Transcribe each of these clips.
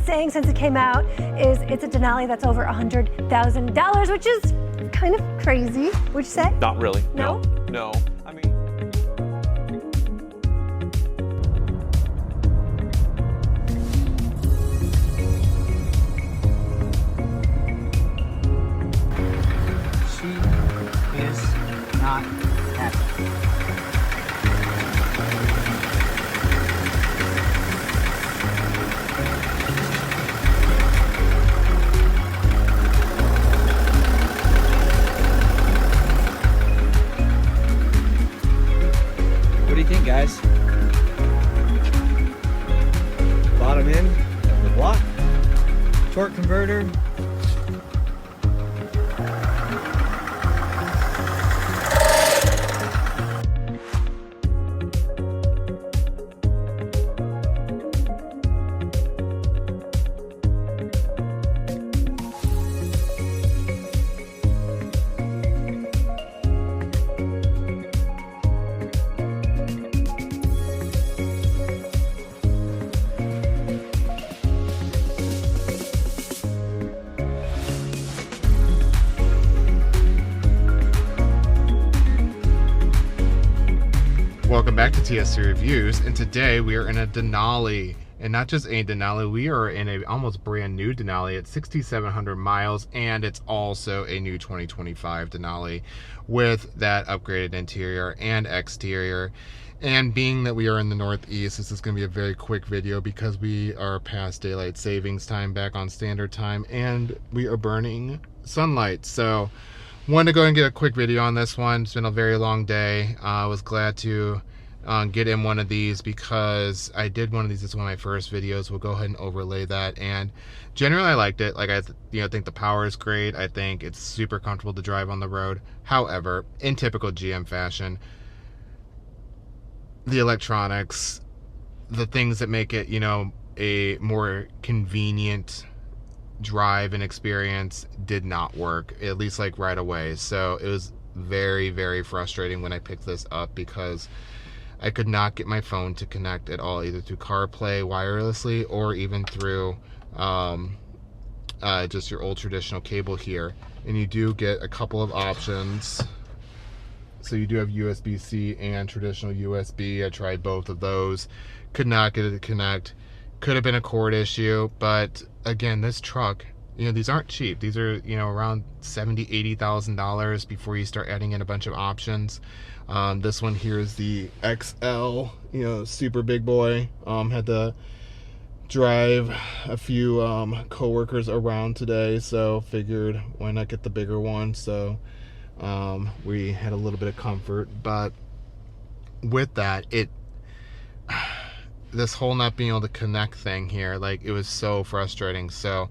saying since it came out is it's a Denali that's over $100,000, which is kind of crazy, would you say? Not really. No? No. I mean, she is not happy. What do you think, guys? Bottom end of the block, torque converter. Welcome back to TFC Reviews, and today we are in a Denali, and not just a Denali, we are in a almost brand new Denali at 6,700 miles, and it's also a new 2025 Denali with that upgraded interior and exterior. And being that we are in the Northeast, this is going to be a very quick video because we are past daylight savings time, back on standard time, and we are burning sunlight. So wanted to go and get a quick video on this one. It's been a very long day. I was glad to get in one of these because I did one of these as one of my first videos. We'll go ahead and overlay that, and generally I liked it. Like, I think the power is great. I think it's super comfortable to drive on the road. However, in typical GM fashion, the electronics, the things that make it, a more convenient drive and experience did not work, at least like right away. So it was very, very frustrating when I picked this up because I could not get my phone to connect at all, either through CarPlay wirelessly or even through just your old traditional cable here. And you do get a couple of options. So you do have USB-C and traditional USB. I tried both of those, could not get it to connect. Could have been a cord issue, but again, this truck, these aren't cheap. These are, around $70,000, $80,000 before you start adding in a bunch of options. This one here is the XL, super big boy. Had to drive a few co-workers around today, so figured why not get the bigger one. So we had a little bit of comfort, but with that, this whole not being able to connect thing here, like, it was so frustrating. So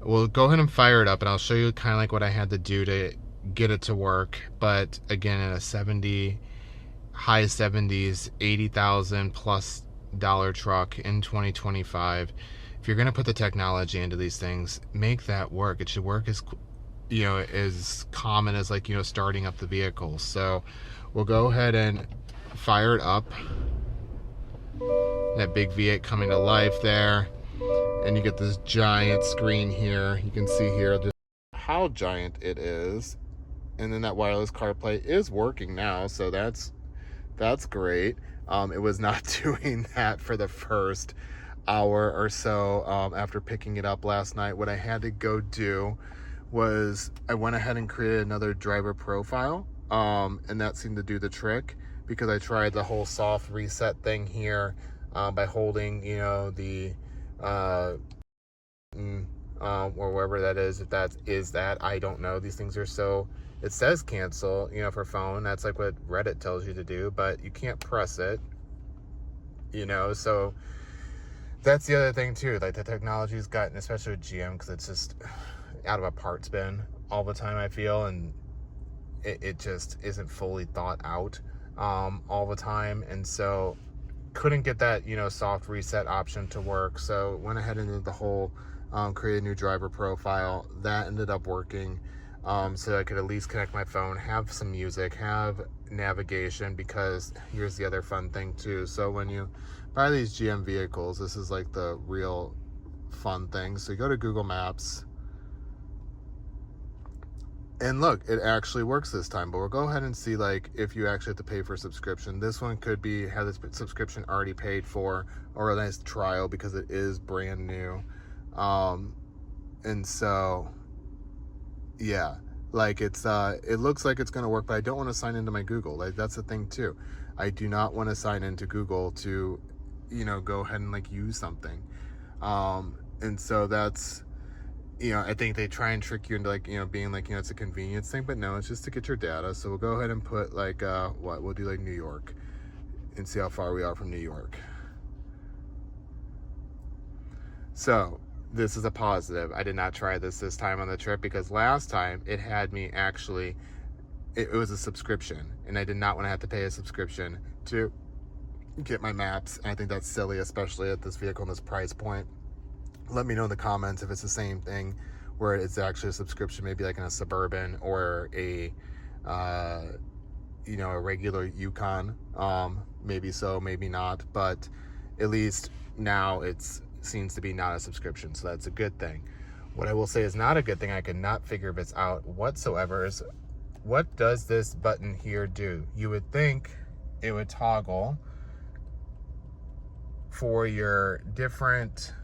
we'll go ahead and fire it up, and I'll show you kind of like what I had to do to get it to work. But again, in a high 70s, $80,000 plus truck in 2025, if you're going to put the technology into these things, make that work. It should work as as common as, like, starting up the vehicle. So we'll go ahead and fire it up. That big V8 coming to life there, and you get this giant screen here. You can see here just how giant it is, and then that wireless CarPlay is working now, so that's great. It was not doing that for the first hour or so after picking it up last night. What I had to go do was I went ahead and created another driver profile, and that seemed to do the trick, because I tried the whole soft reset thing here by holding, the or wherever that is, if that is that, I don't know. These things are so, it says cancel, for phone. That's like what Reddit tells you to do, but you can't press it, so that's the other thing too. Like, the technology's gotten, especially with GM, because it's just out of a parts bin all the time, I feel, and it just isn't fully thought out all the time. And so couldn't get that soft reset option to work, so went ahead and did the whole create a new driver profile. That ended up working, so I could at least connect my phone, have some music, have navigation, because here's the other fun thing too. So when you buy these GM vehicles, this is like the real fun things. So you go to Google Maps, and look, it actually works this time. But we'll go ahead and see, like, if you actually have to pay for a subscription. This one could be have this subscription already paid for, or a nice trial because it is brand new. And so, yeah, like it looks like it's going to work, but I don't want to sign into my Google. Like, that's the thing too. I do not want to sign into Google to, go ahead and like use something. And so that's, I think they try and trick you into like, being like, it's a convenience thing, but no, it's just to get your data. So we'll go ahead and put like, we'll do like New York and see how far we are from New York. So this is a positive. I did not try this time on the trip because last time it had me actually, it was a subscription, and I did not want to have to pay a subscription to get my maps. And I think that's silly, especially at this vehicle and this price point. Let me know in the comments if it's the same thing where it's actually a subscription, maybe like in a Suburban or a regular Yukon. Maybe so, maybe not, but at least now it's seems to be not a subscription, so that's a good thing. What I will say is not a good thing, I could not figure this out whatsoever, is what does this button here do? You would think it would toggle for your different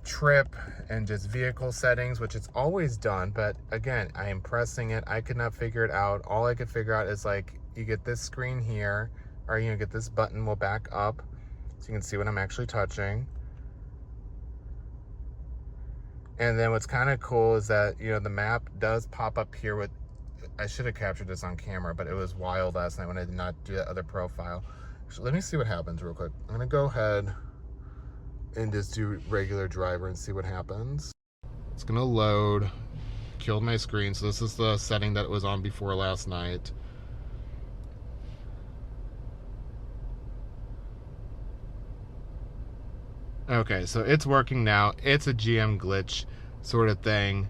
trip and just vehicle settings, which it's always done, but again, I am pressing it. I could not figure it out. All I could figure out is like, you get this screen here, or get this button will back up so you can see what I'm actually touching. And then what's kind of cool is that, the map does pop up here with, I should have captured this on camera, but it was wild last night when I did not do that other profile. So let me see what happens real quick. I'm gonna go ahead and just do regular driver and see what happens. It's gonna load, killed my screen. So this is the setting that it was on before last night. Okay, so it's working now. It's a GM glitch sort of thing.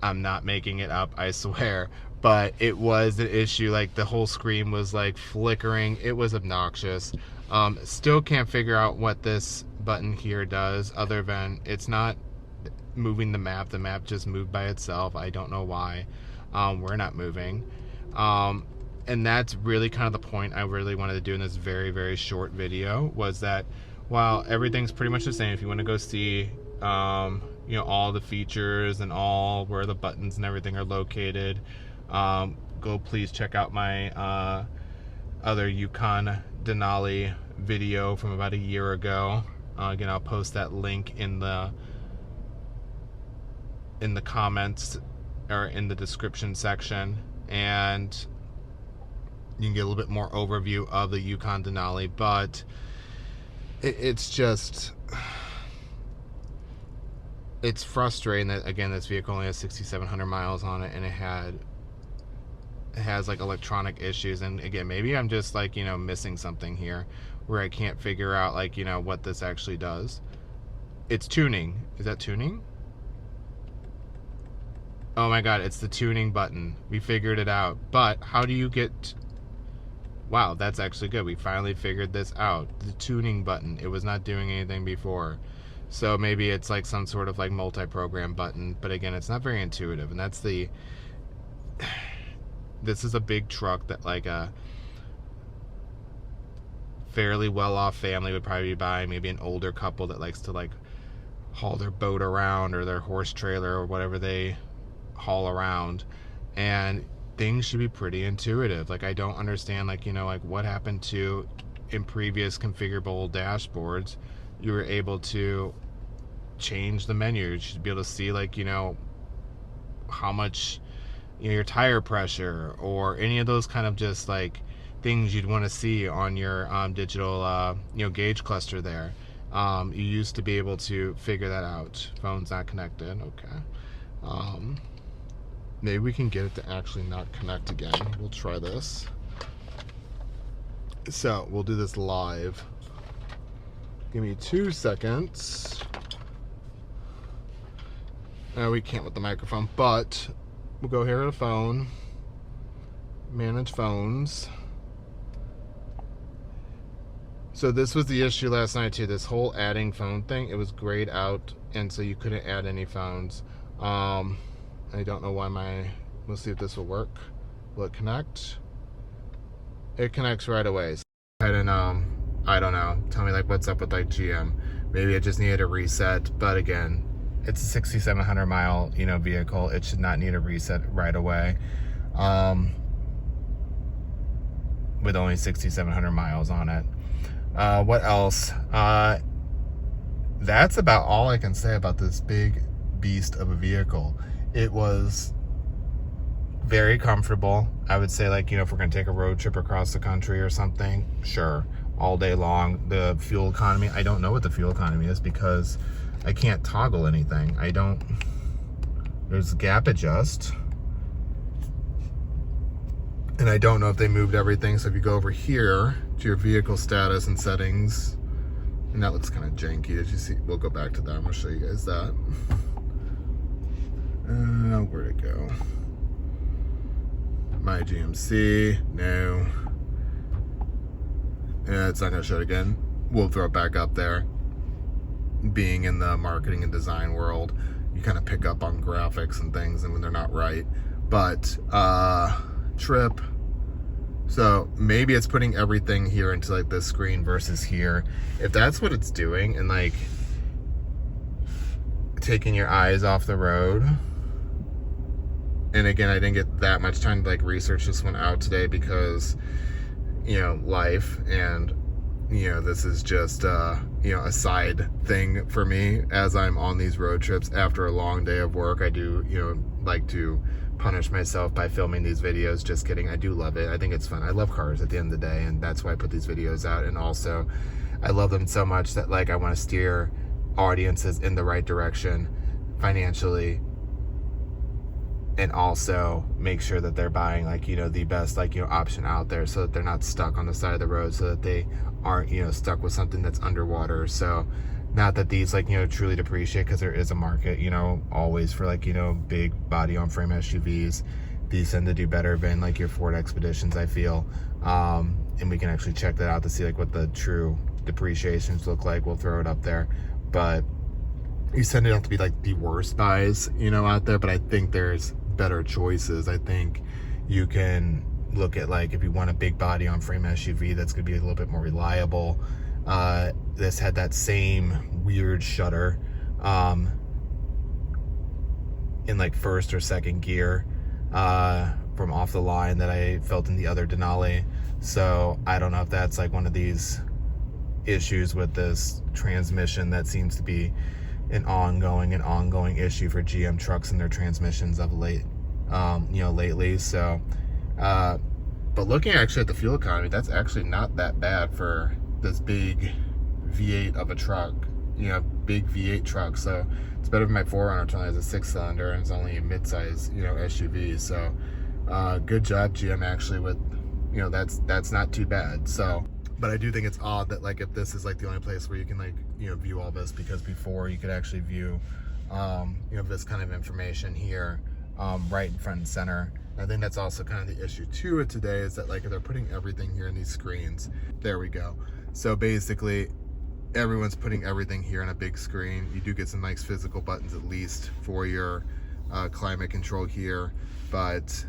I'm not making it up, I swear. But it was an issue. Like, the whole screen was like flickering. It was obnoxious. Still can't figure out what this button here does, other than it's not moving the map. The map just moved by itself. I don't know why. We're not moving. And that's really kind of the point I really wanted to do in this very, very short video, was that while everything's pretty much the same, if you want to go see all the features and all where the buttons and everything are located, go please check out my other Yukon Denali video from about a year ago. Again, I'll post that link in the comments or in the description section, and you can get a little bit more overview of the Yukon Denali. But it's just, it's frustrating that, again, this vehicle only has 6,700 miles on it, and it has like electronic issues. And again, maybe I'm just like, missing something here where I can't figure out like, what this actually does. It's tuning. Is that tuning? Oh my God, it's the tuning button. We figured it out. But how do you get... Wow, that's actually good. We finally figured this out. The tuning button. It was not doing anything before. So maybe it's like some sort of like multi-program button. But again, it's not very intuitive. And that's the... This is a big truck that like a fairly well-off family would probably be buying. Maybe an older couple that likes to like haul their boat around, or their horse trailer, or whatever they haul around. And things should be pretty intuitive. Like, I don't understand, like, like what happened to, in previous configurable dashboards, you were able to change the menu. You should be able to see, like, how much, your tire pressure, or any of those kind of just like things you'd want to see on your digital gauge cluster there. You used to be able to figure that out. Phone's not connected. Okay. Maybe we can get it to actually not connect again. We'll try this. So we'll do this live. Give me 2 seconds. We can't with the microphone, but we'll go here to phone, manage phones, So this was the issue last night too. This whole adding phone thing, it was grayed out, and so you couldn't add any phones. I don't know why we'll see if this will work. Will it connect? It connects right away. So go ahead and I don't know. Tell me like what's up with like GM. Maybe it just needed a reset, but again, it's a 6,700 mile, vehicle. It should not need a reset right away. With only 6,700 miles on it. What else? That's about all I can say about this big beast of a vehicle. It was very comfortable. I would say, like, if we're gonna take a road trip across the country or something, sure, all day long. The fuel economy, I don't know what the fuel economy is because I can't toggle anything. There's gap adjust. And I don't know if they moved everything. So if you go over here to your vehicle status and settings, and that looks kind of janky. Did you see? We'll go back to that. I'm gonna show you guys that. Where'd it go? My GMC, no. It's not gonna show it again. We'll throw it back up there. Being in the marketing and design world, you kind of pick up on graphics and things and when they're not right. But trip, so maybe it's putting everything here into like this screen versus here. If that's what it's doing and like taking your eyes off the road, and again, I didn't get that much time to like research this one out today because life, and this is just a side thing for me as I'm on these road trips after a long day of work. I do like to punish myself by filming these videos. Just kidding. I do love it. I think it's fun. I love cars at the end of the day, and that's why I put these videos out. And also I love them so much that like I want to steer audiences in the right direction financially, and also make sure that they're buying like the best option out there, so that they're not stuck on the side of the road, so that they aren't stuck with something that's underwater. So not that these truly depreciate, because there is a market always for big body on frame SUVs. These tend to do better than like your Ford Expeditions, I feel. And we can actually check that out to see like what the true depreciations look like. We'll throw it up there, but you tend to have to be like the worst buys out there. But I think there's better choices. I think you can look at like if you want a big body on frame SUV that's gonna be a little bit more reliable. This had that same weird shutter in like first or second gear from off the line that I felt in the other Denali. So I don't know if that's like one of these issues with this transmission that seems to be an ongoing issue for GM trucks and their transmissions of late, lately. So, but looking actually at the fuel economy, that's actually not that bad for this big V8 of a truck, big V8 truck. So it's better than my 4Runner, which only has a 6-cylinder and it's only a mid-size, SUV. So, good job GM actually with, that's not too bad. So, but I do think it's odd that like if this is like the only place where you can like view all this, because before you could actually view this kind of information here right in front and center. I think that's also kind of the issue too with today, is that like if they're putting everything here in these screens, there we go. So basically everyone's putting everything here on a big screen. You do get some nice physical buttons at least for your climate control here, but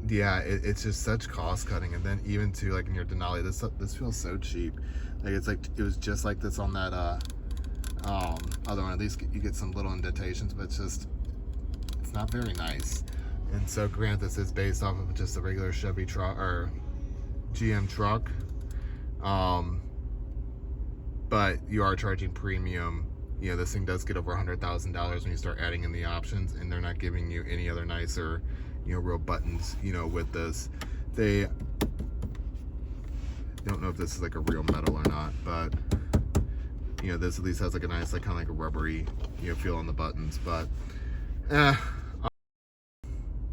yeah, it's just such cost cutting. And then even to like in your Denali, this feels so cheap. Like it's like it was just like this on that other one. At least you get some little indentations, but it's not very nice. And so granted, this is based off of just a regular Chevy truck or GM truck, but you are charging premium. This thing does get over $100,000 when you start adding in the options, and they're not giving you any other nicer real buttons with this. They don't know if this is like a real metal or not, but this at least has like a nice like kind of like a rubbery feel on the buttons. But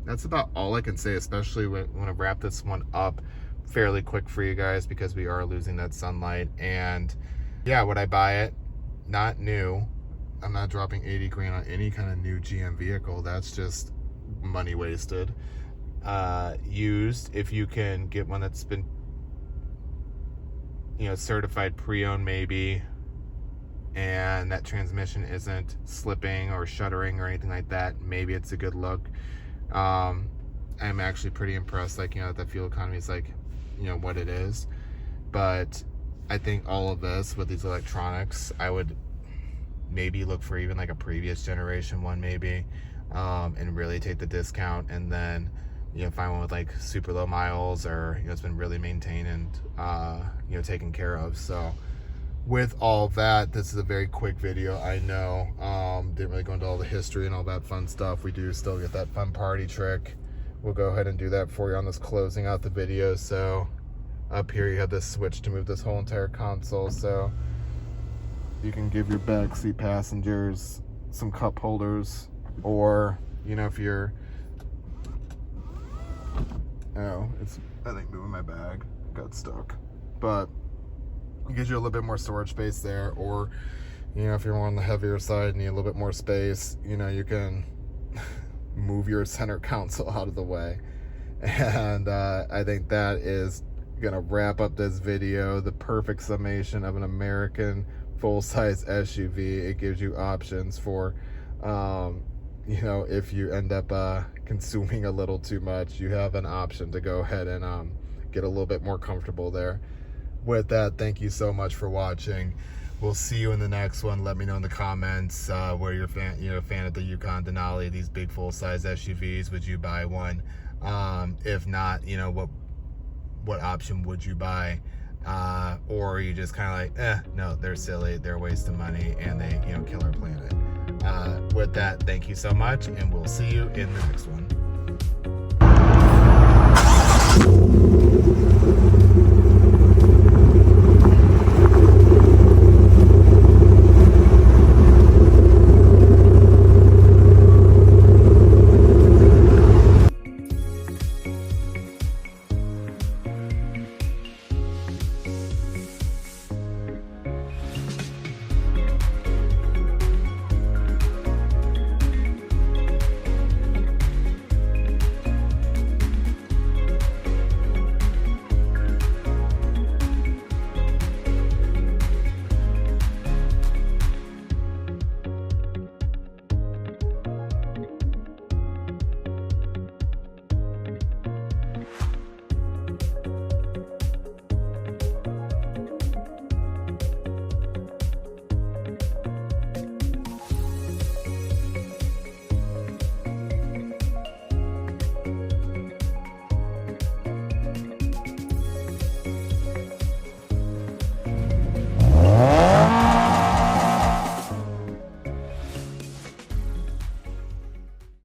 that's about all I can say, especially when I wrap this one up fairly quick for you guys, because we are losing that sunlight. And yeah, would I buy it? Not new. I'm not dropping 80 grand on any kind of new GM vehicle. That's just money wasted. Used, if you can get one that's been you know, certified pre-owned maybe, and that transmission isn't slipping or shuddering or anything like that, maybe it's a good look. I'm actually pretty impressed, like, you know, that fuel economy is like, you know, what it is. But I think all of this with these electronics, I would maybe look for even like a previous generation one maybe, and really take the discount, and then, you know, find one with like super low miles, or, you know, it's been really maintained and you know, taken care of. So with all that, this is a very quick video, I know. Didn't really go into all the history and all that fun stuff. We do still get that fun party trick. We'll go ahead and do that for you on this closing out the video. So up here you have this switch to move this whole entire console, so you can give your backseat passengers some cup holders, or, you know, if you're, oh, it's, I think, moving my bag, got stuck, but it gives you a little bit more storage space there. Or, you know, if you're more on the heavier side and need a little bit more space, you know, you can move your center console out of the way. And I think that is gonna wrap up this video. The perfect summation of an American full-size SUV. It gives you options for, you know, if you end up consuming a little too much, you have an option to go ahead and get a little bit more comfortable there. With that, thank you so much for watching. We'll see you in the next one. Let me know in the comments where you're a fan of the Yukon Denali, these big full-size SUVs. Would you buy one? If not, you know, what option would you buy? Or are you just kind of like, no, they're silly, they're a waste of money, and they, you know, kill our planet. With that, thank you so much, and we'll see you in the next one.